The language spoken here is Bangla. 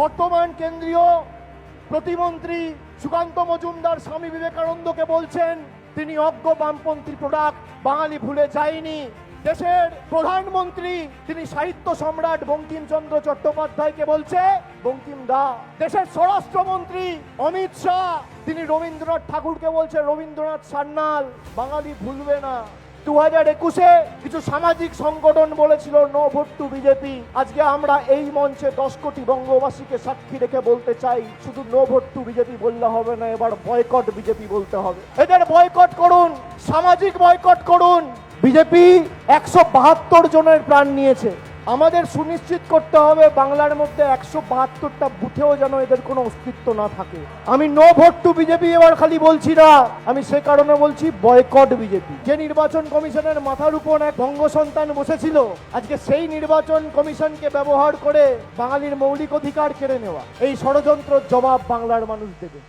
বর্তমান কেন্দ্রীয় প্রতিমন্ত্রী সুকান্ত মজুমদার স্বামী বিবেকানন্দকে বলছেন তিনি অজ্ঞ বামপন্থী প্রোডাক্ট, বাঙালি ভুলে যায়নি। দেশের প্রধানমন্ত্রী তিনি সাহিত্য সম্রাট বঙ্কিমচন্দ্র চট্টোপাধ্যায়কে বলছে বঙ্কিম দা। দেশের স্বরাষ্ট্রমন্ত্রী অমিত শাহ তিনি রবীন্দ্রনাথ ঠাকুরকে বলছে রবীন্দ্রনাথ সান্যাল, বাঙালি ভুলবে না। 2021-এ কিছু সামাজিক সংগঠন বলেছিল নো ভোট টু বিজেপি। আজকে আমরা এই মঞ্চে 10 কোটি বঙ্গবাসীকে সাক্ষী রেখে বলতে চাই শুধু নো ভোট টু বিজেপি বললে হবে না, এবার বয়কট বিজেপি বলতে হবে। এদের বয়কট করুন, সামাজিক বয়কট করুন। বিজেপি 172 জনের প্রাণ নিয়েছে। আমাদের সুনিশ্চিত করতে হবে বাংলার মধ্যে 172টা বুথেও যেন এদের কোনো অস্তিত্ব না থাকে। আমি নো ভোট টু বিজেপি এবার খালি বলছি না, আমি সে কারণে বলছি বয়কট বিজেপি। যে নির্বাচন কমিশনের মাথার উপর এক বঙ্গ সন্তান বসেছিল, আজকে সেই নির্বাচন কমিশনকে ব্যবহার করে বাঙালির মৌলিক অধিকার কেড়ে নেওয়া, এই ষড়যন্ত্র জবাব বাংলার মানুষ দেবে।